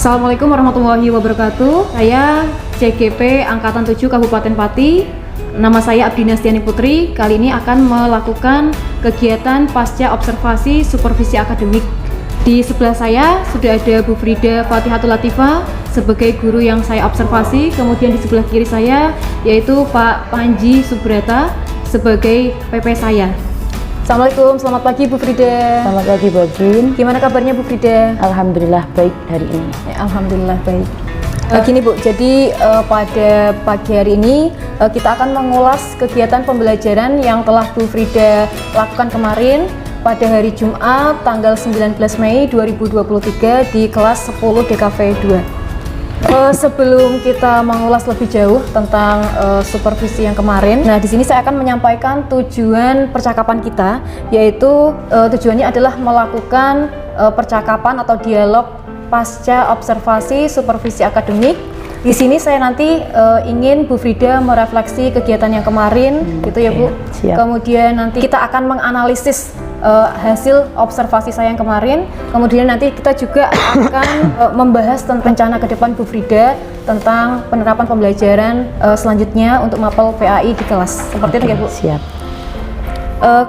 Assalamualaikum warahmatullahi wabarakatuh. Saya CGP Angkatan 7 Kabupaten Pati. Nama saya Abdina Stiani Putri. Kali ini akan melakukan kegiatan pasca observasi supervisi akademik. Di sebelah saya sudah ada Bu Frida Fatihatul Latifah sebagai guru yang saya observasi. Kemudian di sebelah kiri saya yaitu Pak Panji Subrata sebagai PP saya. Assalamualaikum, selamat pagi Bu Frida. Selamat pagi Bu Jin. Gimana kabarnya Bu Frida? Alhamdulillah baik hari ini. Ya, alhamdulillah baik. Gini Bu, jadi pada pagi hari ini kita akan mengulas kegiatan pembelajaran yang telah Bu Frida lakukan kemarin pada hari Jumat tanggal 19 Mei 2023 di kelas 10 DKV 2. Sebelum kita mengulas lebih jauh tentang supervisi yang kemarin, nah di sini saya akan menyampaikan tujuan percakapan kita, yaitu tujuannya adalah melakukan percakapan atau dialog pasca observasi supervisi akademik. Di sini saya nanti ingin Bu Frida merefleksi kegiatan yang kemarin, gitu ya Bu. Siap. Kemudian nanti kita akan menganalisis hasil observasi saya yang kemarin. Kemudian nanti kita juga akan membahas tentang rencana ke depan Bu Frida tentang penerapan pembelajaran selanjutnya untuk mapel PAI di kelas. Seperti itu ya Bu. Siap.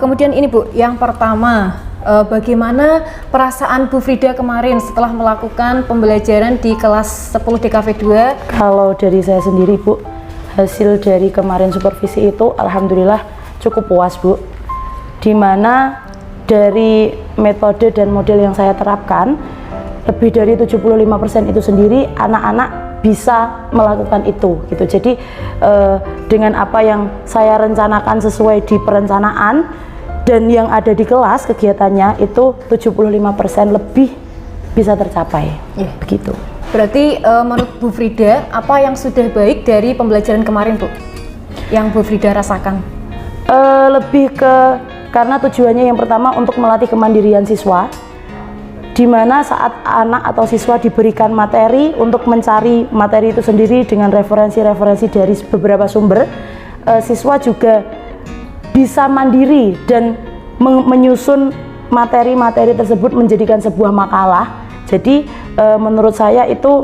Kemudian ini Bu, yang pertama, bagaimana perasaan Bu Frida kemarin setelah melakukan pembelajaran di kelas 10 DKV 2? Kalau dari saya sendiri Bu, hasil dari kemarin supervisi itu alhamdulillah cukup puas Bu. Dimana dari metode dan model yang saya terapkan, lebih dari 75% itu sendiri anak-anak bisa melakukan itu gitu. Jadi dengan apa yang saya rencanakan sesuai di perencanaan dan yang ada di kelas kegiatannya itu 75% lebih bisa tercapai. Begitu. Berarti menurut Bu Frida, apa yang sudah baik dari pembelajaran kemarin Bu? Yang Bu Frida rasakan? Lebih ke karena tujuannya yang pertama untuk melatih kemandirian siswa, di mana saat anak atau siswa diberikan materi untuk mencari materi itu sendiri dengan referensi-referensi dari beberapa sumber, siswa juga bisa mandiri dan menyusun materi-materi tersebut menjadikan sebuah makalah. Jadi menurut saya itu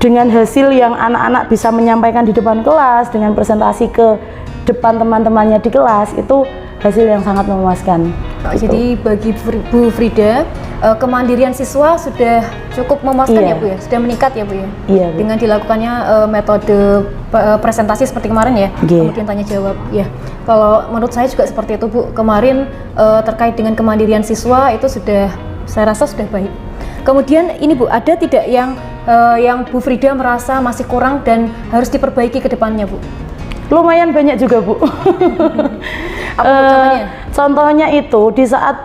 dengan hasil yang anak-anak bisa menyampaikan di depan kelas dengan presentasi ke depan teman-temannya di kelas, itu hasil yang sangat memuaskan. Jadi bagi Bu Frida, kemandirian siswa sudah cukup memuaskan ya Bu ya? Sudah meningkat ya Bu ya? Iya Bu. Dengan dilakukannya metode presentasi seperti kemarin ya? Kemudian tanya jawab ya. Kalau menurut saya juga seperti itu Bu. Kemarin terkait dengan kemandirian siswa itu sudah, saya rasa sudah baik. Kemudian ini Bu, ada tidak yang Bu Frida merasa masih kurang dan harus diperbaiki ke depannya Bu? Lumayan banyak juga Bu. Apa contohnya? Contohnya itu di saat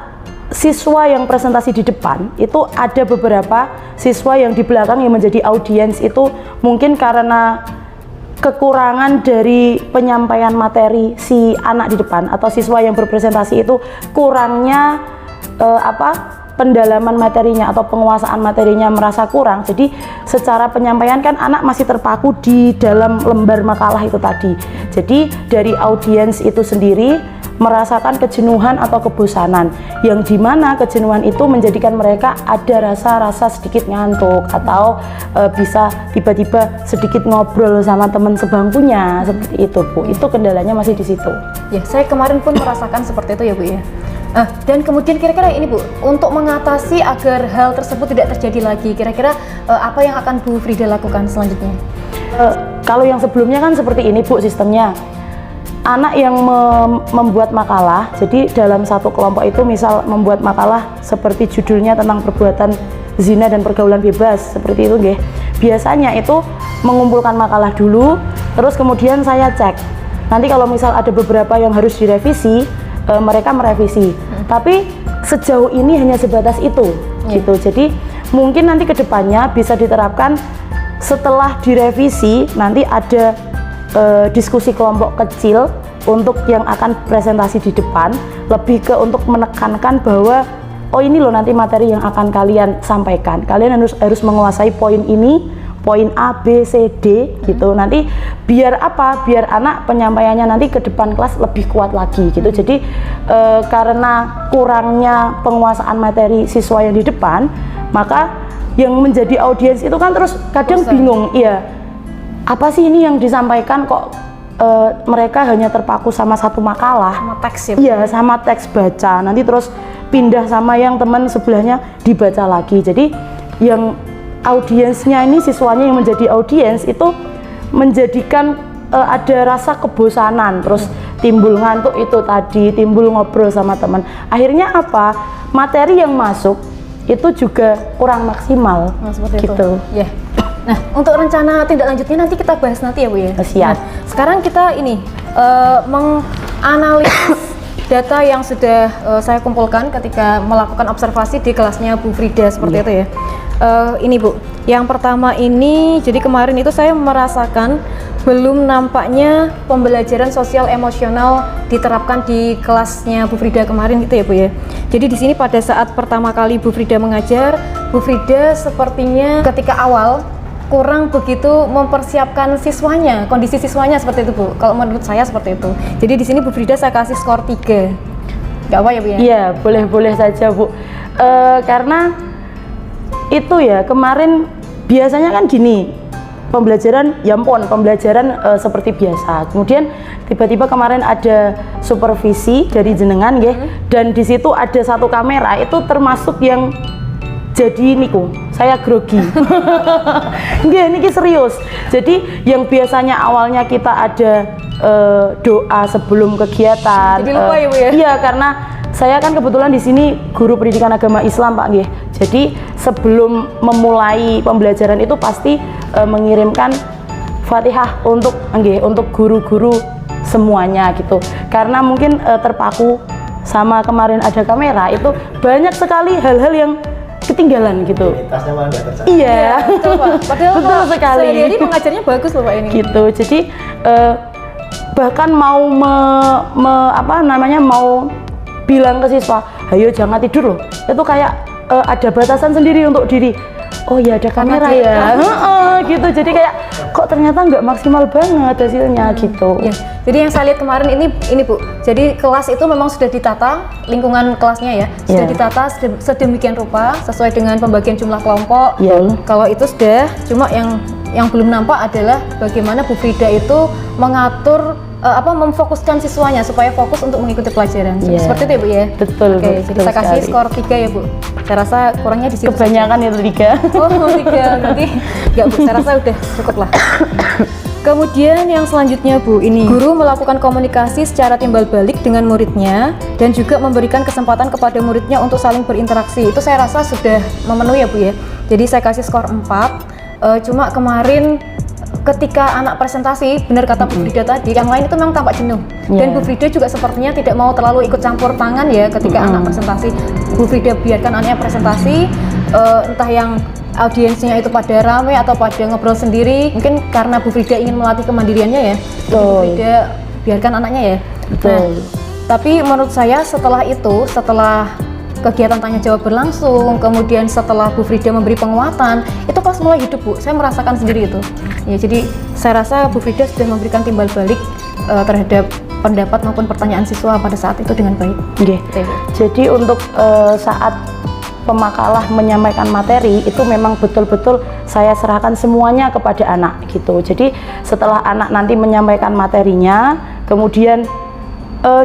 siswa yang presentasi di depan itu ada beberapa siswa yang di belakang yang menjadi audiens, itu mungkin karena kekurangan dari penyampaian materi si anak di depan atau siswa yang berpresentasi itu kurangnya pendalaman materinya atau penguasaan materinya merasa kurang. Jadi secara penyampaian kan anak masih terpaku di dalam lembar makalah itu tadi. Jadi dari audiens itu sendiri merasakan kejenuhan atau kebosanan, yang dimana kejenuhan itu menjadikan mereka ada rasa sedikit ngantuk atau bisa tiba-tiba sedikit ngobrol sama teman sebangkunya, seperti itu Bu. Itu kendalanya masih di situ. Ya, saya kemarin pun merasakan seperti itu ya Bu ya. Dan kemudian kira-kira ini Bu, untuk mengatasi agar hal tersebut tidak terjadi lagi, kira-kira apa yang akan Bu Frida lakukan selanjutnya? Kalau yang sebelumnya kan seperti ini Bu sistemnya. Anak yang membuat makalah, jadi dalam satu kelompok itu misal membuat makalah seperti judulnya tentang perbuatan zina dan pergaulan bebas, seperti itu nggih. Biasanya itu mengumpulkan makalah dulu, terus kemudian saya cek. Nanti kalau misal ada beberapa yang harus direvisi, mereka merevisi. Tapi sejauh ini hanya sebatas itu, gitu. Jadi mungkin nanti kedepannya bisa diterapkan setelah direvisi nanti ada diskusi kelompok kecil untuk yang akan presentasi di depan, lebih ke untuk menekankan bahwa oh ini loh nanti materi yang akan kalian sampaikan, kalian harus menguasai poin ini, poin A, B, C, D gitu. Nanti biar apa? Biar anak penyampaiannya nanti ke depan kelas lebih kuat lagi gitu. Jadi karena kurangnya penguasaan materi siswa yang di depan, maka yang menjadi audiens itu kan terus kadang Bosan. bingung, iya apa sih ini yang disampaikan kok mereka hanya terpaku sama satu makalah, Sama teks ya. iya sama teks baca, nanti terus pindah sama yang teman sebelahnya dibaca lagi. Jadi yang audiensnya ini, siswanya yang menjadi audiens itu menjadikan ada rasa kebosanan, terus timbul ngantuk itu tadi, timbul ngobrol sama teman. Akhirnya apa? Materi yang masuk itu juga kurang maksimal. Nah, seperti gitu. itu. Ya. Nah, untuk rencana tindak lanjutnya nanti kita bahas nanti ya Bu ya. Siap. Nah, sekarang kita ini menganalisis data yang sudah saya kumpulkan ketika melakukan observasi di kelasnya Bu Frida seperti itu ya. Ini Bu, yang pertama ini, jadi kemarin itu saya merasakan belum nampaknya pembelajaran sosial emosional diterapkan di kelasnya Bu Frida kemarin gitu ya Bu ya. Jadi di sini pada saat pertama kali Bu Frida mengajar, Bu Frida sepertinya ketika awal kurang begitu mempersiapkan siswanya, kondisi siswanya seperti itu Bu. Kalau menurut saya seperti itu. Jadi di sini Bu Frida saya kasih skor 3. Gak apa ya Bu ya? Iya, boleh-boleh saja Bu. Karena itu ya kemarin biasanya kan gini, pembelajaran ya ampun, pembelajaran seperti biasa. Kemudian tiba-tiba kemarin ada supervisi dari jenengan ya, dan di situ ada satu kamera itu termasuk yang jadi niku saya grogi. Nggih, niki serius. Jadi yang biasanya awalnya kita ada doa sebelum kegiatan. Jadi lupa ya Bu ya? Iya, karena saya kan kebetulan di sini guru pendidikan agama Islam Pak nggih. Jadi sebelum memulai pembelajaran itu pasti mengirimkan Fatihah untuk guru-guru semuanya gitu. Karena mungkin terpaku sama kemarin ada kamera, itu banyak sekali hal-hal yang ketinggalan gitu. Tasnya malah nggak tercatat. Iya, Betul Pak. Padahal betul Pak, sekali. sehari-hari mengajarnya bagus loh Pak ini. Gitu. Jadi bahkan mau mau bilang ke siswa, ayo jangan tidur loh. Itu kayak ada batasan sendiri untuk diri. Oh ya ada kamera ya. Gitu. Jadi kayak kok ternyata nggak maksimal banget hasilnya gitu. Ya, jadi yang saya lihat kemarin ini Bu, jadi kelas itu memang sudah ditata, lingkungan kelasnya ya, sudah Ya. ditata sedemikian rupa sesuai dengan pembagian jumlah kelompok. Ya. Kalau itu sudah, cuma yang belum nampak adalah bagaimana Bu Frida itu mengatur memfokuskan siswanya supaya fokus untuk mengikuti pelajaran. Ya. Seperti itu ya Bu ya. Betul, Oke, betul jadi saya kasih sekali. skor 3 ya Bu. Saya rasa kurangnya di situ. Kebanyakan itu 3. Oh, 3. Nanti enggak Bu, saya rasa udah cukup lah. Kemudian yang selanjutnya Bu, ini guru melakukan komunikasi secara timbal balik dengan muridnya dan juga memberikan kesempatan kepada muridnya untuk saling berinteraksi. Itu saya rasa sudah memenuhi ya Bu ya. Jadi saya kasih skor 4. Cuma kemarin ketika anak presentasi, benar kata Bu Frida tadi, yang lain itu memang tampak jenuh. Dan Bu Frida juga sepertinya tidak mau terlalu ikut campur tangan ya ketika anak presentasi. Bu Frida biarkan anaknya presentasi, entah yang audiensnya itu pada rame atau pada ngobrol sendiri. Mungkin karena Bu Frida ingin melatih kemandiriannya ya. Jadi Bu Frida biarkan anaknya ya. Betul. Nah, tapi menurut saya setelah kegiatan tanya jawab berlangsung, kemudian setelah Bu Frida memberi penguatan, itu kelas mulai hidup Bu. Saya merasakan sendiri itu. Ya, jadi saya rasa Bu Frida sudah memberikan timbal balik terhadap pendapat maupun pertanyaan siswa pada saat itu dengan baik. Oke. Gitu ya, Bu. Jadi untuk saat pemakalah menyampaikan materi itu memang betul-betul saya serahkan semuanya kepada anak gitu. Jadi setelah anak nanti menyampaikan materinya, kemudian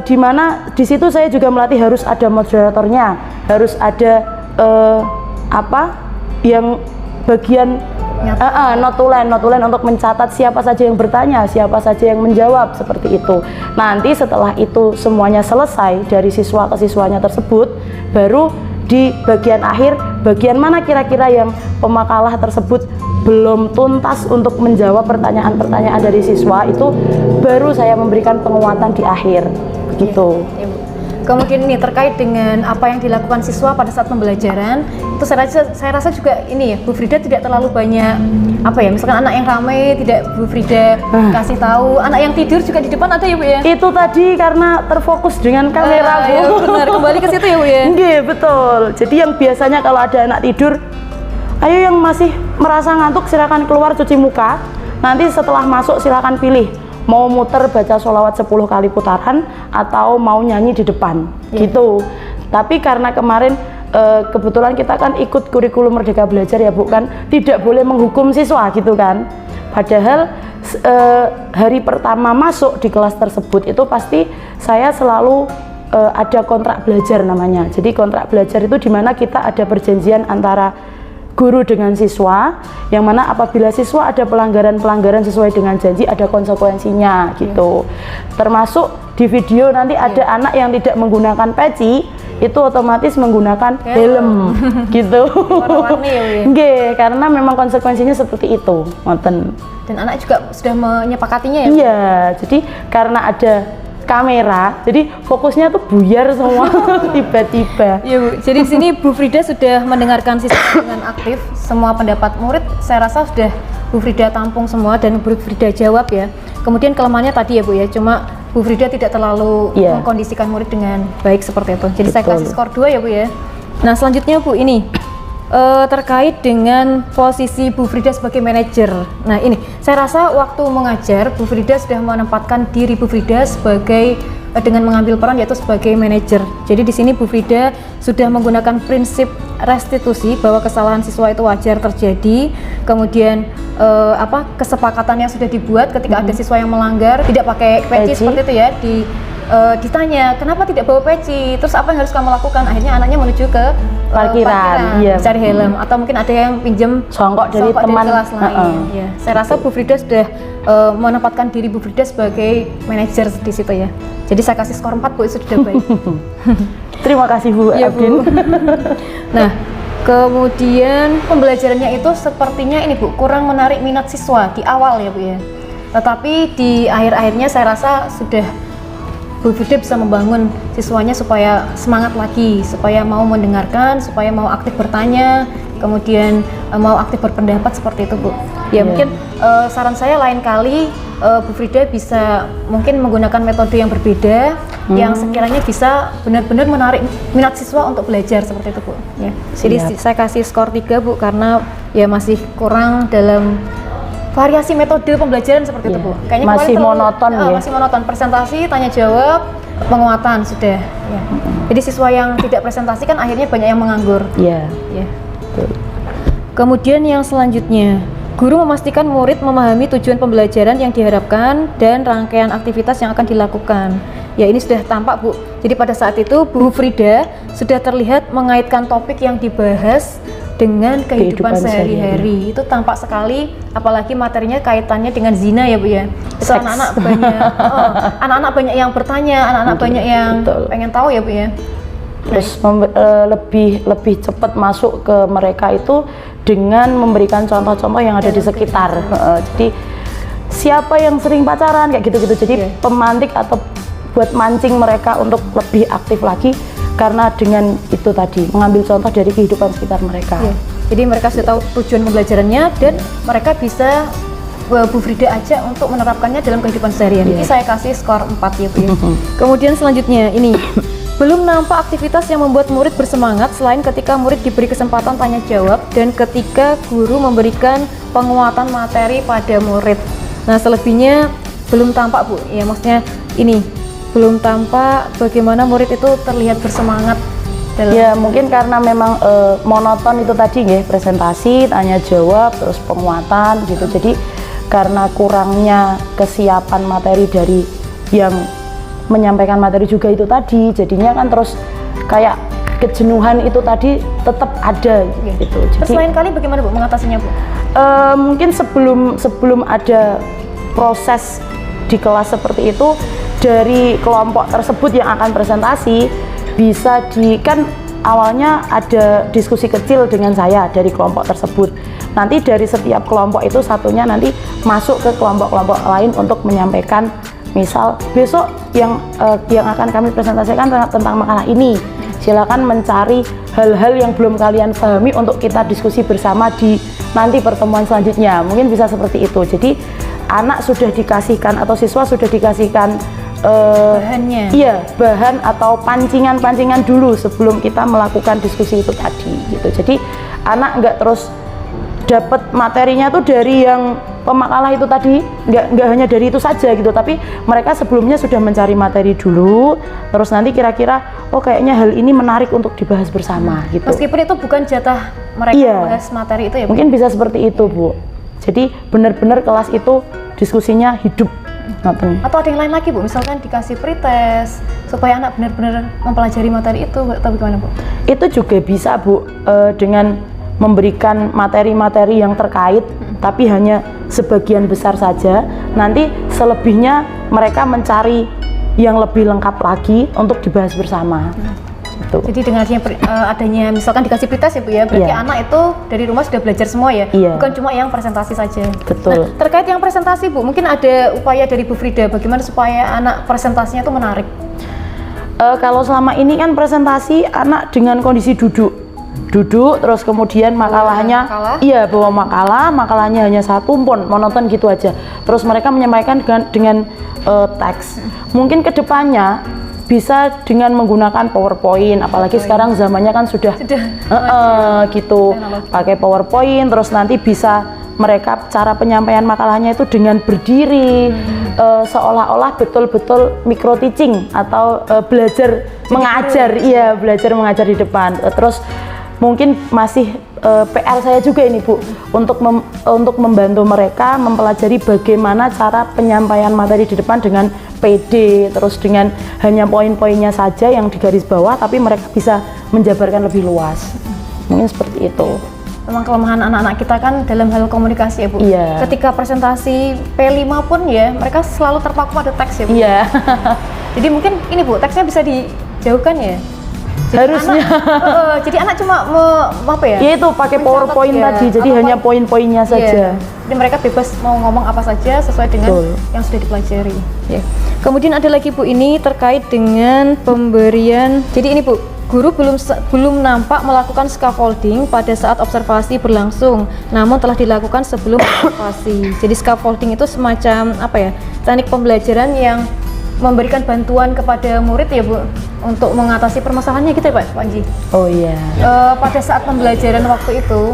di mana di situ saya juga melatih harus ada moderatornya, harus ada yang bagian notulen untuk mencatat siapa saja yang bertanya, siapa saja yang menjawab seperti itu. Nanti setelah itu semuanya selesai dari siswa ke siswanya tersebut, baru di bagian akhir, bagian mana kira-kira yang pemakalah tersebut belum tuntas untuk menjawab pertanyaan-pertanyaan dari siswa, itu baru saya memberikan penguatan di akhir begitu. Ya, Bu. Kemudian ini terkait dengan apa yang dilakukan siswa pada saat pembelajaran, itu saya rasa juga ini ya, Bu Frida tidak terlalu banyak misalkan anak yang ramai tidak Bu Frida kasih tahu, anak yang tidur juga di depan ada ya Bu ya? Itu tadi karena terfokus dengan kamera Bu. Ya, benar, kembali ke situ ya Bu ya? Nggih, betul. Jadi yang biasanya kalau ada anak tidur, ayo yang masih merasa ngantuk silakan keluar cuci muka. Nanti setelah masuk silakan pilih mau muter baca sholawat 10 kali putaran atau mau nyanyi di depan gitu. Tapi karena kemarin kebetulan kita kan ikut kurikulum Merdeka Belajar ya Bu, kan tidak boleh menghukum siswa gitu kan. Padahal hari pertama masuk di kelas tersebut itu pasti saya selalu ada kontrak belajar namanya. Jadi kontrak belajar itu dimana kita ada perjanjian antara guru dengan siswa, yang mana apabila siswa ada pelanggaran-pelanggaran sesuai dengan janji ada konsekuensinya gitu. Termasuk di video nanti ada anak yang tidak menggunakan peci, itu otomatis menggunakan helm gitu. Warna-warni ya, Bu. Nggih, karena memang konsekuensinya seperti itu, ngoten. Dan anak juga sudah menyepakatinya ya, Bu? Iya, jadi karena ada kamera, jadi fokusnya tuh buyar semua tiba-tiba. Iya, Bu. Jadi di sini Bu Frida sudah mendengarkan siswa dengan aktif semua pendapat murid. Saya rasa sudah Bu Frida tampung semua dan Bu Frida jawab ya. Kemudian kelemahannya tadi ya, Bu ya, cuma Bu Frida tidak terlalu mengkondisikan murid dengan baik seperti itu. Jadi saya kasih skor 2 ya, Bu ya. Nah, selanjutnya Bu, ini terkait dengan posisi Bu Frida sebagai manajer. Nah, ini saya rasa waktu mengajar Bu Frida sudah menempatkan diri Bu Frida sebagai dengan mengambil peran yaitu sebagai manajer. Jadi di sini Bu Frida sudah menggunakan prinsip restitusi bahwa kesalahan siswa itu wajar terjadi. Kemudian kesepakatan yang sudah dibuat ketika ada siswa yang melanggar tidak pakai peci seperti itu ya, ditanya kenapa tidak bawa peci, terus apa yang harus kamu lakukan, akhirnya anaknya menuju ke parkiran, cari helm, atau mungkin ada yang pinjam songkok dari teman kelas lain. Ya, saya rasa Bu Frida sudah menempatkan diri Bu Frida sebagai manajer di situ ya. Jadi saya kasih skor 4 Bu, itu sudah baik. Terima kasih Bu Abdin. Nah, kemudian pembelajarannya itu sepertinya ini Bu kurang menarik minat siswa di awal ya Bu ya. Tetapi di akhir-akhirnya saya rasa sudah Bu Frida bisa membangun siswanya supaya semangat lagi, supaya mau mendengarkan, supaya mau aktif bertanya, kemudian mau aktif berpendapat seperti itu Bu. Ya mungkin saran saya lain kali Bu Frida bisa mungkin menggunakan metode yang berbeda, yang sekiranya bisa benar-benar menarik minat siswa untuk belajar seperti itu Bu. Ya. Jadi saya kasih skor 3 Bu, karena ya masih kurang dalam variasi metode pembelajaran seperti itu Bu. Kayaknya masih monoton ya. Masih monoton, presentasi, tanya jawab, penguatan sudah. Ya. Jadi siswa yang tidak presentasi kan akhirnya banyak yang menganggur. Iya. Ya. Kemudian yang selanjutnya, guru memastikan murid memahami tujuan pembelajaran yang diharapkan dan rangkaian aktivitas yang akan dilakukan. Ya, ini sudah tampak Bu. Jadi pada saat itu Bu Frida sudah terlihat mengaitkan topik yang dibahas dengan kehidupan sehari-hari. Itu tampak sekali, apalagi materinya kaitannya dengan zina ya Bu ya. Itu anak-anak banyak anak-anak banyak yang bertanya, anak-anak banyak yang pengen tahu ya Bu ya. Terus lebih cepat masuk ke mereka itu dengan memberikan contoh-contoh yang ada di sekitar. Jadi siapa yang sering pacaran kayak gitu-gitu. Jadi pemantik atau buat mancing mereka untuk lebih aktif lagi, karena dengan itu tadi mengambil contoh dari kehidupan sekitar mereka. Jadi mereka sudah tahu tujuan pembelajarannya dan mereka bisa Bu Frida aja untuk menerapkannya dalam kehidupan sehari-hari. Ini saya kasih skor 4 ya Bu ya. Kemudian selanjutnya ini belum nampak aktivitas yang membuat murid bersemangat selain ketika murid diberi kesempatan tanya jawab dan ketika guru memberikan penguatan materi pada murid. Nah, selebihnya belum tampak Bu. Ya maksudnya ini belum tampak bagaimana murid itu terlihat bersemangat dalam. Ya mungkin karena memang monoton itu tadi ya, presentasi, tanya jawab, terus penguatan gitu. Jadi karena kurangnya kesiapan materi dari yang menyampaikan materi juga itu tadi, jadinya kan terus kayak kejenuhan itu tadi tetap ada gitu. Terus lain kali bagaimana Bu mengatasinya Bu? Mungkin sebelum ada proses di kelas seperti itu, dari kelompok tersebut yang akan presentasi bisa kan awalnya ada diskusi kecil dengan saya dari kelompok tersebut. Nanti dari setiap kelompok itu satunya nanti masuk ke kelompok-kelompok lain untuk menyampaikan, misal besok yang akan kami presentasikan tentang makalah ini. Silakan mencari hal-hal yang belum kalian pahami untuk kita diskusi bersama di nanti pertemuan selanjutnya. Mungkin bisa seperti itu. Jadi anak sudah dikasihkan atau siswa sudah dikasihkan bahannya. Iya, bahan atau pancingan-pancingan dulu sebelum kita melakukan diskusi itu tadi gitu. Jadi anak nggak terus dapat materinya tuh dari yang pemakalah itu tadi, nggak hanya dari itu saja gitu, tapi mereka sebelumnya sudah mencari materi dulu, terus nanti kira-kira oh kayaknya hal ini menarik untuk dibahas bersama gitu. Meskipun itu bukan jatah mereka membahas materi itu ya Bu? Mungkin bisa seperti itu Bu. Jadi benar-benar kelas itu diskusinya hidup. Atau ada yang lain lagi Bu, misalkan dikasih pretest supaya anak benar-benar mempelajari materi itu, atau bagaimana Bu? Itu juga bisa Bu, dengan memberikan materi-materi yang terkait, tapi hanya sebagian besar saja. Nanti selebihnya mereka mencari yang lebih lengkap lagi untuk dibahas bersama. Gitu. Jadi dengan adanya misalkan dikasih pretest ya Bu ya, berarti anak itu dari rumah sudah belajar semua ya, bukan cuma yang presentasi saja. Betul. Nah, terkait yang presentasi Bu, mungkin ada upaya dari Bu Frida bagaimana supaya anak presentasinya itu menarik? Kalau selama ini kan presentasi anak dengan kondisi duduk terus kemudian makalahnya bawa makalahnya hanya satu monoton gitu aja, terus mereka menyampaikan dengan teks. Mungkin kedepannya bisa dengan menggunakan PowerPoint, apalagi sekarang zamannya kan sudah gitu, pakai PowerPoint, terus nanti bisa mereka cara penyampaian makalahnya itu dengan berdiri, seolah-olah betul-betul micro teaching atau belajar mengajar di depan. Terus mungkin masih PR saya juga ini Bu, untuk membantu mereka mempelajari bagaimana cara penyampaian materi di depan dengan PD, terus dengan hanya poin-poinnya saja yang di garis bawah, tapi mereka bisa menjabarkan lebih luas. Mungkin seperti itu. Memang kelemahan anak-anak kita kan dalam hal komunikasi ya Bu. Iya. Ketika presentasi P5 pun ya, mereka selalu terpaku pada teks ya Bu. Iya. Jadi mungkin ini Bu, teksnya bisa dijauhkan ya. Jadi harusnya. Jadi anak cuma apa ya? Ya itu pakai PowerPoint tadi, jadi hanya poin-poinnya saja. Jadi mereka bebas mau ngomong apa saja sesuai dengan yang sudah dipelajari. Ya. Kemudian ada lagi Bu, ini terkait dengan pemberian. Jadi ini Bu, guru belum nampak melakukan scaffolding pada saat observasi berlangsung, namun telah dilakukan sebelum observasi. Jadi scaffolding itu semacam apa ya? Teknik pembelajaran yang memberikan bantuan kepada murid ya Bu, untuk mengatasi permasalahannya gitu ya Pak Panji. Oh iya. Pada saat pembelajaran waktu itu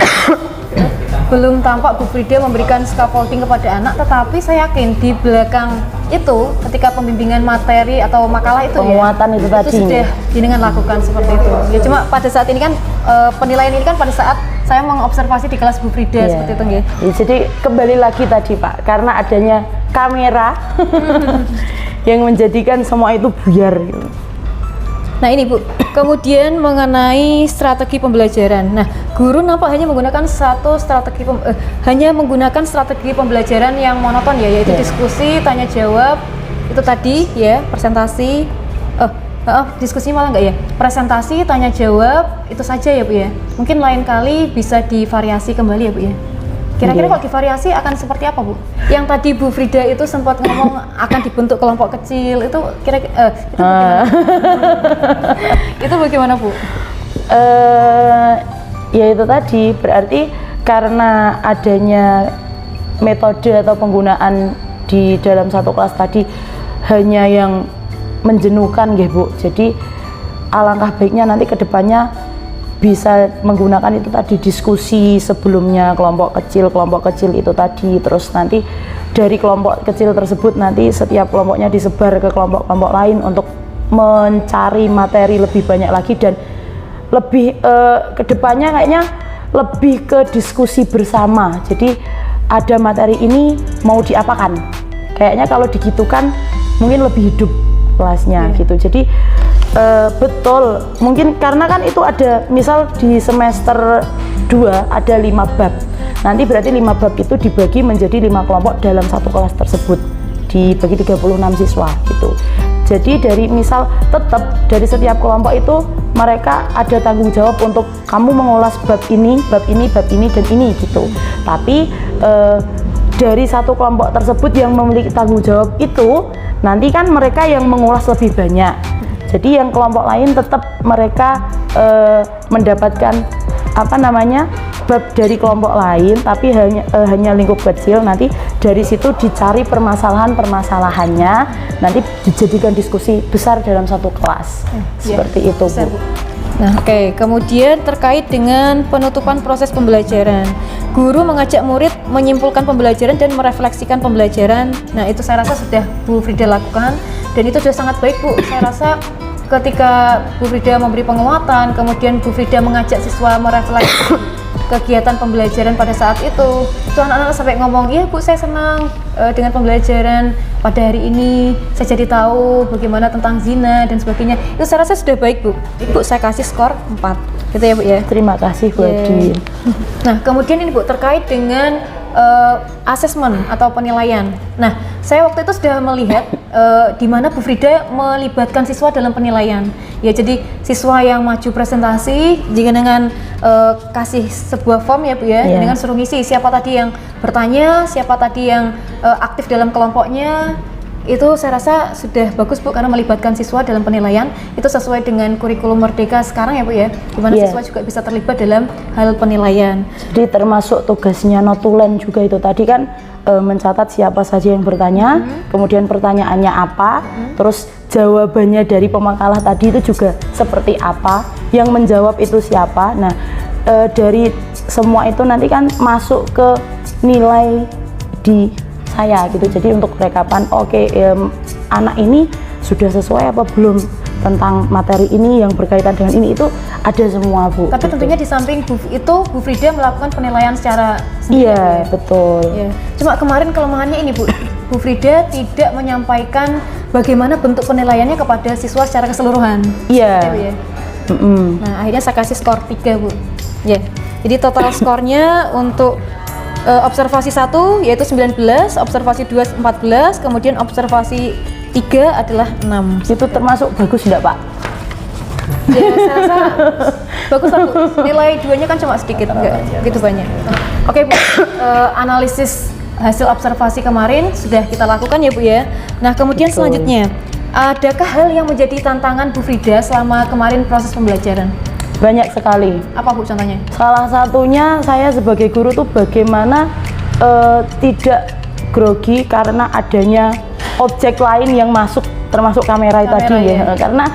belum tampak Bu Frida memberikan scaffolding kepada anak, tetapi saya yakin di belakang itu ketika pembimbingan materi atau makalah itu penguatan itu tadi sudah jenengan lakukan seperti itu. Ya cuma pada saat ini kan penilaian ini kan pada saat saya mengobservasi di kelas Bu Frida seperti itu ya. Jadi kembali lagi tadi Pak, karena adanya kamera yang menjadikan semua itu buyar gitu. Nah ini Bu, kemudian mengenai strategi pembelajaran. Nah, guru nampak hanya menggunakan strategi pembelajaran yang monoton ya, yaitu diskusi, tanya jawab, itu tadi ya, presentasi. Diskusinya malah enggak ya? Presentasi, tanya jawab, itu saja ya Bu ya. Mungkin lain kali bisa divariasi kembali ya Bu ya. Kira-kira kalau divariasi akan seperti apa Bu? Yang tadi Bu Frida itu sempat ngomong akan dibentuk kelompok kecil, itu kira-kira itu bagaimana Bu? Ya itu tadi, berarti karena adanya metode atau penggunaan di dalam satu kelas tadi hanya yang menjenuhkan ya Bu. Jadi alangkah baiknya nanti kedepannya bisa menggunakan itu tadi, diskusi sebelumnya kelompok kecil itu tadi, terus nanti dari kelompok kecil tersebut nanti setiap kelompoknya disebar ke kelompok-kelompok lain untuk mencari materi lebih banyak lagi, dan lebih kedepannya kayaknya lebih ke diskusi bersama. Jadi ada materi ini mau diapakan, kayaknya kalau digitukan mungkin lebih hidup kelasnya gitu. Jadi betul, mungkin karena kan itu ada, misal di semester 2 ada 5 bab, nanti berarti 5 bab itu dibagi menjadi 5 kelompok dalam satu kelas tersebut, dibagi 36 siswa gitu. Jadi dari misal tetap dari setiap kelompok itu mereka ada tanggung jawab untuk kamu mengulas bab ini, dan ini gitu. Tapi dari satu kelompok tersebut yang memiliki tanggung jawab itu, nanti kan mereka yang mengulas lebih banyak. Jadi yang kelompok lain tetap mereka mendapatkan bab dari kelompok lain, tapi hanya lingkup kecil. Nanti dari situ dicari permasalahannya, nanti dijadikan diskusi besar dalam satu kelas. Seperti itu Bu. Nah, kemudian terkait dengan penutupan proses pembelajaran. guru mengajak murid menyimpulkan pembelajaran dan merefleksikan pembelajaran. Nah, itu saya rasa sudah Bu Frida lakukan dan itu sudah sangat baik, Bu. Saya rasa ketika Bu Frida memberi penguatan, kemudian Bu Frida mengajak siswa merefleksi kegiatan pembelajaran pada saat itu anak-anak sampai ngomong, iya Bu, saya senang dengan pembelajaran pada hari ini, saya jadi tahu bagaimana tentang zina dan sebagainya. Itu saya rasa sudah baik, Bu. Ibu saya kasih skor 4 gitu ya, Bu ya. Terima kasih Bu Adi. Nah, kemudian ini Bu, terkait dengan asesmen atau penilaian. Nah, saya waktu itu sudah melihat di mana Bu Frida melibatkan siswa dalam penilaian. Ya, jadi siswa yang maju presentasi jika dengan kasih sebuah form ya Bu ya, dengan suruh ngisi siapa tadi yang bertanya, siapa tadi yang aktif dalam kelompoknya. Itu saya rasa sudah bagus Bu, karena melibatkan siswa dalam penilaian itu sesuai dengan kurikulum Merdeka sekarang ya Bu ya, di mana siswa juga bisa terlibat dalam hal penilaian. Jadi termasuk tugasnya notulen juga itu tadi kan, mencatat siapa saja yang bertanya, kemudian pertanyaannya apa, terus jawabannya dari pemakalah tadi itu juga seperti apa, yang menjawab itu siapa. Nah, dari semua itu nanti kan masuk ke nilai di saya gitu. Jadi untuk rekapan, anak ini sudah sesuai apa belum tentang materi ini yang berkaitan dengan ini, itu ada semua Bu. Tapi tentunya di samping itu Bu Frida melakukan penilaian secara sendiri. Iya, betul. Ya. Cuma kemarin kelemahannya ini Bu, Bu Frida tidak menyampaikan bagaimana bentuk penilaiannya kepada siswa secara keseluruhan. Iya. Ya. Nah, akhirnya saya kasih skor 3 Bu. Ya. Jadi total skornya untuk observasi 1 yaitu 19, observasi 2 14, kemudian observasi 3 adalah 6. Itu termasuk bagus enggak Pak? Ya, saya rasa bagus lah Bu. Nilai 2-nya kan cuma sedikit, enggak begitu banyak. Oke Bu, analisis hasil observasi kemarin sudah kita lakukan ya Bu ya. Nah, kemudian selanjutnya, adakah hal yang menjadi tantangan Bu Frida selama kemarin proses pembelajaran? Banyak sekali. Apa Bu contohnya? Salah satunya saya sebagai guru tuh bagaimana tidak grogi karena adanya objek lain yang masuk, termasuk kamera tadi ya. Karena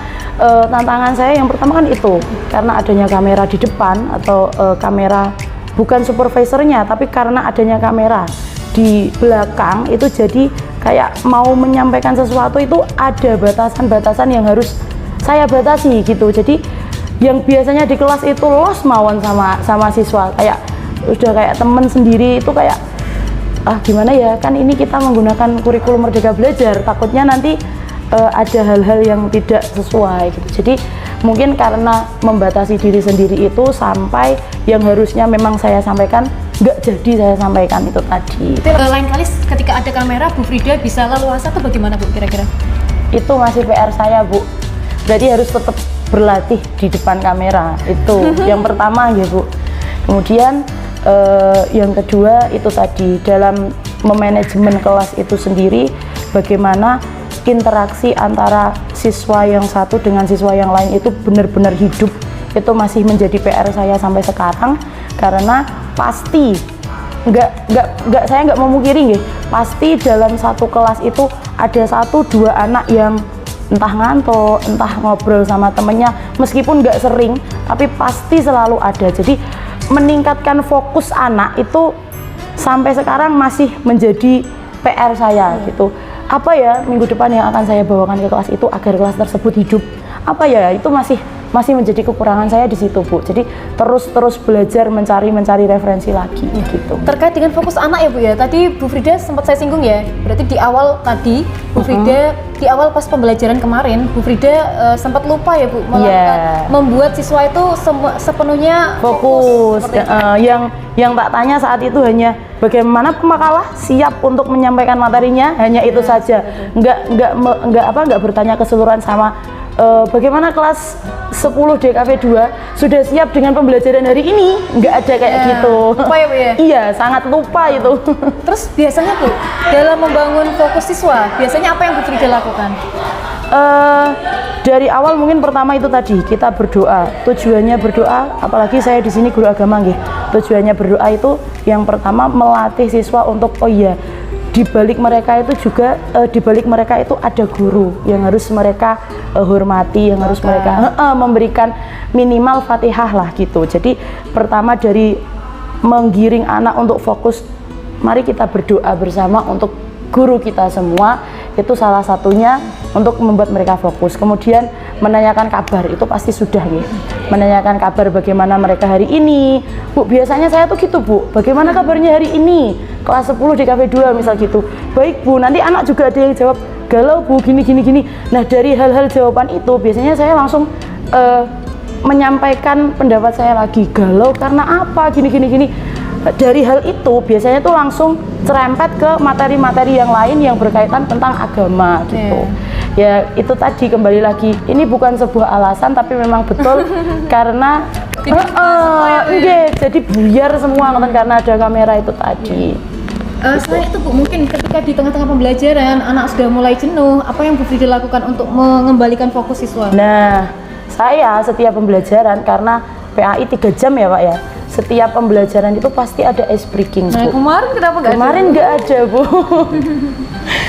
tantangan saya yang pertama kan itu, karena adanya kamera di depan atau kamera bukan supervisornya, tapi karena adanya kamera di belakang itu jadi kayak mau menyampaikan sesuatu itu ada batasan-batasan yang harus saya batasi gitu. Jadi yang biasanya di kelas itu los mawon sama siswa, kayak udah kayak temen sendiri itu kayak gimana ya, kan ini kita menggunakan kurikulum Merdeka Belajar, takutnya nanti ada hal-hal yang tidak sesuai gitu. Jadi mungkin karena membatasi diri sendiri itu sampai yang harusnya memang saya sampaikan nggak jadi saya sampaikan itu tadi. Lain kali ketika ada kamera Bu Frida bisa leluasa tuh bagaimana Bu kira-kira? Itu masih PR saya Bu, berarti harus tetap berlatih di depan kamera itu yang pertama ya Bu. Kemudian yang kedua itu tadi dalam memanajemen kelas itu sendiri, bagaimana interaksi antara siswa yang satu dengan siswa yang lain itu benar-benar hidup, itu masih menjadi PR saya sampai sekarang. Karena pasti saya nggak memungkiri nggih, pasti dalam satu kelas itu ada 1-2 anak yang entah ngantuk, entah ngobrol sama temennya, meskipun nggak sering, tapi pasti selalu ada. Jadi meningkatkan fokus anak itu sampai sekarang masih menjadi PR saya gitu. Apa ya minggu depan yang akan saya bawakan ke kelas itu agar kelas tersebut hidup? Apa ya, itu masih menjadi kekurangan saya di situ Bu. Jadi terus belajar mencari referensi lagi gitu. Terkait dengan fokus anak ya Bu ya, tadi Bu Frida sempat saya singgung ya, berarti di awal tadi Bu Frida di awal pas pembelajaran kemarin Bu Frida sempat lupa ya Bu membuat siswa itu sepenuhnya fokus. Yang tak tanya saat itu hanya bagaimana pemakalah siap untuk menyampaikan materinya, hanya itu saja. Nggak bertanya keseluruhan sama bagaimana kelas 10 DKV 2 sudah siap dengan pembelajaran hari ini, nggak ada kayak gitu. Lupa ya Bu ya? Iya, sangat lupa itu. Terus biasanya Bu, dalam membangun fokus siswa, biasanya apa yang Bu Frida lakukan? Dari awal mungkin pertama itu tadi kita berdoa. Tujuannya berdoa, apalagi saya di sini guru agama nggih. Tujuannya berdoa itu yang pertama melatih siswa untuk di balik mereka itu juga di balik mereka itu ada guru yang harus mereka hormati, yang harus mereka memberikan minimal Fatihah lah gitu. Jadi pertama dari menggiring anak untuk fokus. Mari kita berdoa bersama untuk guru kita semua, itu salah satunya untuk membuat mereka fokus. Kemudian menanyakan kabar, itu pasti sudah nih. Menanyakan kabar bagaimana mereka hari ini. Bu, biasanya saya tuh gitu, Bu. Bagaimana kabarnya hari ini? Kelas 10 di KV 2 misal gitu. Baik, Bu. Nanti anak juga ada yang jawab, galau, Bu, gini. Nah, dari hal-hal jawaban itu biasanya saya langsung menyampaikan pendapat saya lagi. Galau karena apa? Gini. Dari hal itu biasanya tuh langsung cerempet ke materi-materi yang lain yang berkaitan tentang agama gitu. Ya itu tadi kembali lagi, ini bukan sebuah alasan tapi memang betul karena jadi buyar semua karena ada kamera itu tadi. Selain itu Bu, mungkin ketika di tengah-tengah pembelajaran anak sudah mulai jenuh, apa yang Bu Frida lakukan untuk mengembalikan fokus siswa? Nah, saya setiap pembelajaran karena PAI 3 jam ya Pak ya, setiap pembelajaran itu pasti ada ice breaking, Bu. Nah, kemarin kenapa nggak ada? Kemarin nggak ada, Bu.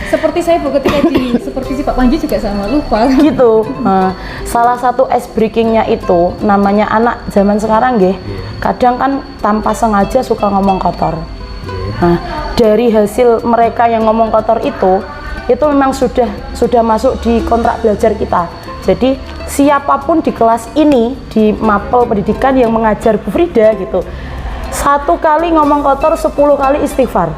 Seperti saya Bu, ketika seperti si Pak Panji juga sama, lupa. Gitu. Nah, salah satu ice breakingnya itu namanya anak zaman sekarang nggih, kadang kan tanpa sengaja suka ngomong kotor. Nah, dari hasil mereka yang ngomong kotor itu memang sudah masuk di kontrak belajar kita. Jadi siapapun di kelas ini, di mapel pendidikan yang mengajar Bu Frida gitu, 1 kali ngomong kotor 10 kali istighfar,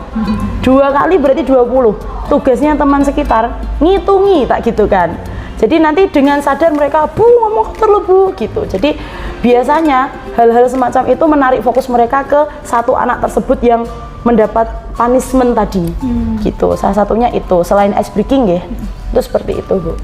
2 kali berarti 20. Tugasnya teman sekitar ngitungi tak gitu kan. Jadi nanti dengan sadar mereka, Bu ngomong kotor lo Bu gitu. Jadi biasanya hal-hal semacam itu menarik fokus mereka ke satu anak tersebut yang mendapat punishment tadi gitu. Salah satunya itu, selain ice breaking ya, itu seperti itu Bu.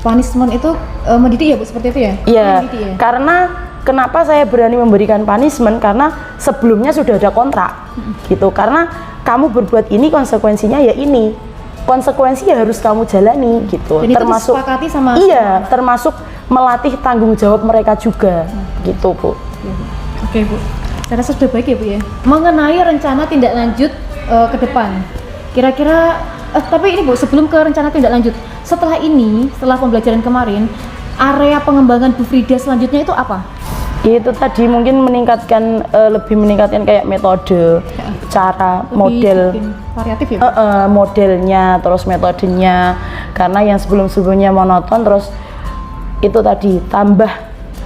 Punishment itu mendidik ya Bu, seperti itu ya? Iya, karena kenapa saya berani memberikan punishment, karena sebelumnya sudah ada kontrak gitu. Karena kamu berbuat ini, konsekuensinya ya ini, konsekuensi ya harus kamu jalani gitu. Jadi termasuk itu disepakati sama termasuk melatih tanggung jawab mereka juga gitu Bu. Oke Bu, saya rasa sudah baik ya Bu ya. Mengenai rencana tindak lanjut ke depan, kira-kira tapi ini Bu, sebelum ke rencana tindak lanjut, setelah pembelajaran kemarin, area pengembangan Bu Frida selanjutnya itu apa? Itu tadi mungkin lebih meningkatkan kayak metode, cara, Lebih model, variatif ya? modelnya, terus metodenya. Karena yang sebelumnya monoton, terus itu tadi tambah.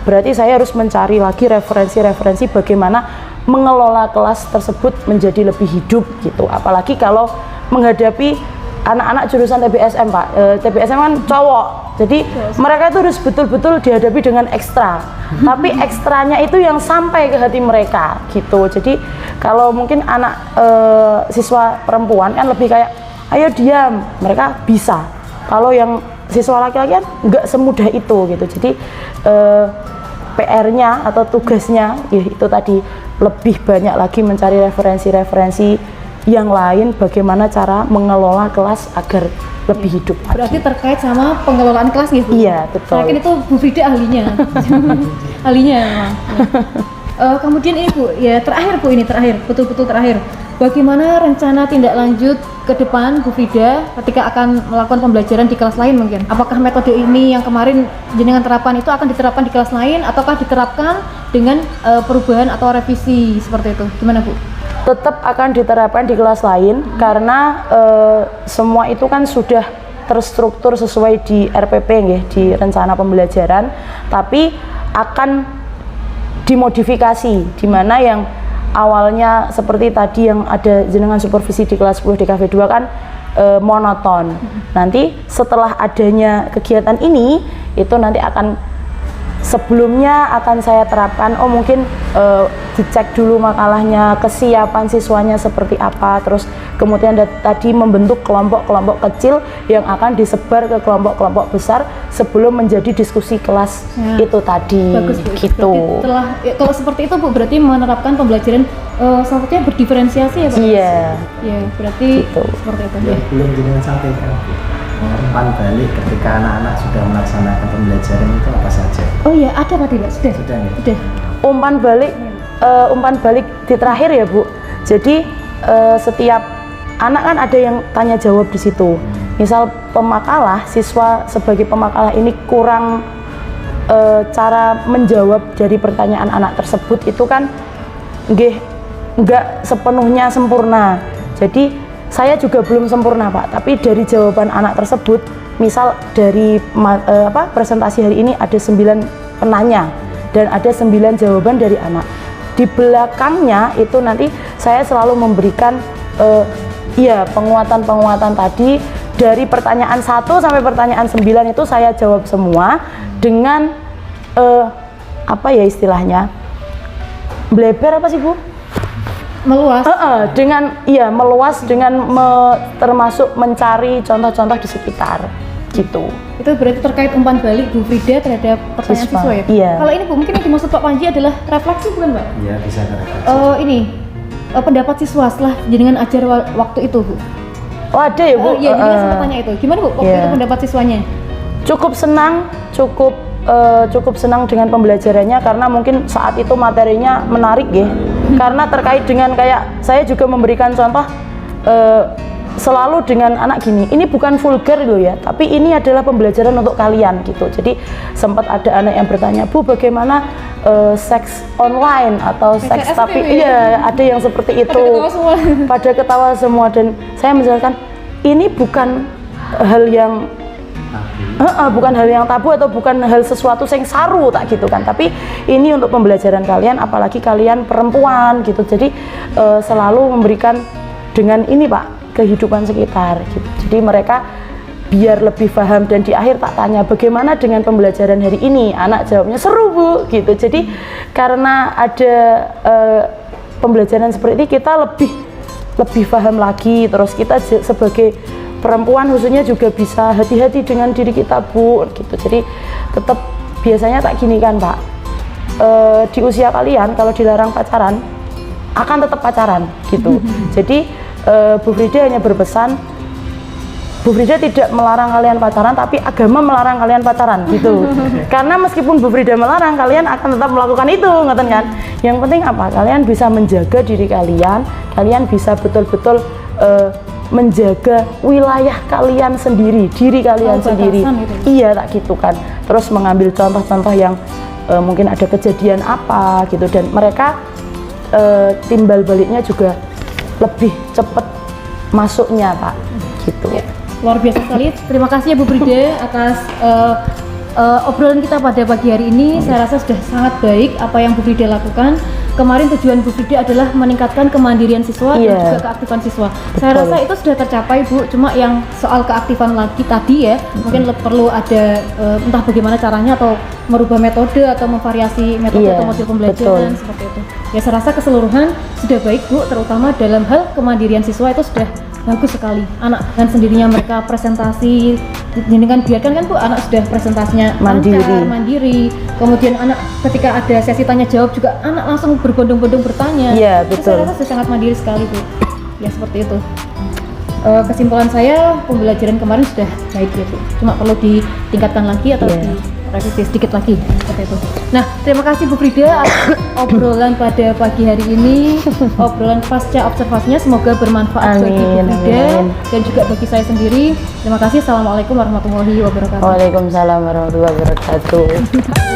Berarti saya harus mencari lagi referensi bagaimana mengelola kelas tersebut menjadi lebih hidup gitu. Apalagi kalau menghadapi anak-anak jurusan TBSM Pak, TBSM kan cowok, jadi mereka itu harus betul-betul dihadapi dengan ekstra, tapi ekstranya itu yang sampai ke hati mereka gitu. Jadi kalau mungkin anak siswa perempuan kan lebih kayak ayo diam, mereka bisa. Kalau yang siswa laki-laki kan nggak semudah itu gitu. Jadi PR-nya atau tugasnya ya itu tadi, lebih banyak lagi mencari referensi yang lain, bagaimana cara mengelola kelas agar lebih hidup. Berarti terkait sama pengelolaan kelas gitu? Iya, betul. Saya yakin itu Bu Frida ahlinya. Ahlinya memang. Kemudian ini Bu, ya terakhir, betul-betul terakhir. Bagaimana rencana tindak lanjut ke depan Bu Frida ketika akan melakukan pembelajaran di kelas lain mungkin? Apakah metode ini yang kemarin jenengan terapkan itu akan diterapkan di kelas lain, ataukah diterapkan dengan perubahan atau revisi seperti itu? Gimana Bu? Tetap akan diterapkan di kelas lain karena semua itu kan sudah terstruktur sesuai di RPP nggih, di rencana pembelajaran, tapi akan dimodifikasi, di mana yang awalnya seperti tadi yang ada jenengan supervisi di kelas 10 di KV 2 kan monoton. Nanti setelah adanya kegiatan ini, itu nanti akan sebelumnya akan saya terapkan, mungkin dicek dulu makalahnya, kesiapan siswanya seperti apa, terus kemudian tadi membentuk kelompok-kelompok kecil yang akan disebar ke kelompok-kelompok besar sebelum menjadi diskusi kelas itu tadi. Bagus, Bu. Gitu. Kalau seperti itu Bu, berarti menerapkan pembelajaran salah satunya berdiferensiasi ya Pak? Iya. Ya, berarti gitu. seperti itu. Yang belum dengan sampaikan, umpan balik ketika anak-anak sudah melaksanakan pembelajaran itu apa saja? Oh iya, ada Pak tidak? Sudah? Sudah ya? Sudah. Umpan balik di terakhir ya Bu. Jadi setiap anak kan ada yang tanya jawab di situ. Misal pemakalah, siswa sebagai pemakalah ini kurang cara menjawab dari pertanyaan anak tersebut, itu kan nggak sepenuhnya sempurna. Jadi saya juga belum sempurna Pak, tapi dari jawaban anak tersebut, misal dari presentasi hari ini ada 9 penanya dan ada 9 jawaban dari anak. Di belakangnya itu nanti saya selalu memberikan penguatan-penguatan tadi dari pertanyaan 1 sampai pertanyaan 9 itu saya jawab semua dengan istilahnya bleber apa sih Bu? Meluas. Meluas dengan termasuk mencari contoh-contoh di sekitar gitu. Itu berarti terkait umpan balik Bu Frida terhadap pertanyaan siswa ya? Iya. Kalau ini Bu, mungkin yang dimaksud Pak Panji adalah refleksi bukan Mbak? Iya, bisa refleksi. Pendapat siswa setelah jenengan ajar waktu itu Bu? Oh ada ya Bu? Iya, jadi saya tanya itu. Gimana Bu waktu itu pendapat siswanya? Cukup senang dengan pembelajarannya karena mungkin saat itu materinya menarik ya. Karena terkait dengan kayak saya juga memberikan contoh selalu dengan anak gini, ini bukan vulgar loh ya, tapi ini adalah pembelajaran untuk kalian gitu. Jadi sempat ada anak yang bertanya, Bu bagaimana seks online atau seks tapi ada yang seperti itu. Pada ketawa semua dan saya menjelaskan ini bukan hal yang bukan hal yang tabu atau bukan hal sesuatu yang saru tak gitu kan, tapi ini untuk pembelajaran kalian, apalagi kalian perempuan gitu. Jadi selalu memberikan dengan ini Pak kehidupan sekitar gitu. Jadi mereka biar lebih paham dan di akhir tak tanya bagaimana dengan pembelajaran hari ini, anak jawabnya seru Bu gitu. Jadi karena ada pembelajaran seperti ini kita lebih paham lagi, terus kita sebagai perempuan khususnya juga bisa hati-hati dengan diri kita Bu gitu. Jadi tetap biasanya tak gini kan Pak, di usia kalian kalau dilarang pacaran akan tetap pacaran gitu. Jadi Bu Frida hanya berpesan, Bu Frida tidak melarang kalian pacaran, tapi agama melarang kalian pacaran gitu. Karena meskipun Bu Frida melarang, kalian akan tetap melakukan itu, ngeten kan? Yang penting apa? Kalian bisa menjaga diri kalian, kalian bisa betul-betul menjaga wilayah kalian sendiri, diri kalian sendiri. Iya tak gitu kan. Terus mengambil contoh-contoh yang mungkin ada kejadian apa gitu, dan mereka timbal baliknya juga lebih cepat masuknya Pak gitu. Luar biasa sekali. Terima kasih ya Bu Frida atas obrolan kita pada pagi hari ini. Saya rasa sudah sangat baik apa yang Bu Frida lakukan. Kemarin tujuan Bu Frida adalah meningkatkan kemandirian siswa dan juga keaktifan siswa. Saya rasa itu sudah tercapai Bu. Cuma yang soal keaktifan lagi tadi ya, mungkin perlu ada entah bagaimana caranya atau merubah metode atau memvariasi metode atau model pembelajaran seperti itu. Ya saya rasa keseluruhan sudah baik Bu, terutama dalam hal kemandirian siswa itu sudah bagus sekali. Anak dengan sendirinya mereka presentasi, dengan biarkan kan Bu, anak sudah presentasinya lancar, mandiri. Kemudian anak ketika ada sesi tanya jawab juga anak langsung berbondong-bondong bertanya. Iya betul. Saya rasa sudah sangat mandiri sekali Bu. Ya seperti itu. Kesimpulan saya pembelajaran kemarin sudah baik ya Bu. Cuma perlu ditingkatkan lagi atau direvisi sedikit lagi seperti itu. Nah, terima kasih Bu Frida atas obrolan pada pagi hari ini, obrolan pasca observasinya semoga bermanfaat bagi Bu Frida dan juga bagi saya sendiri. Terima kasih. Assalamualaikum warahmatullahi wabarakatuh. Waalaikumsalam warahmatullahi wabarakatuh.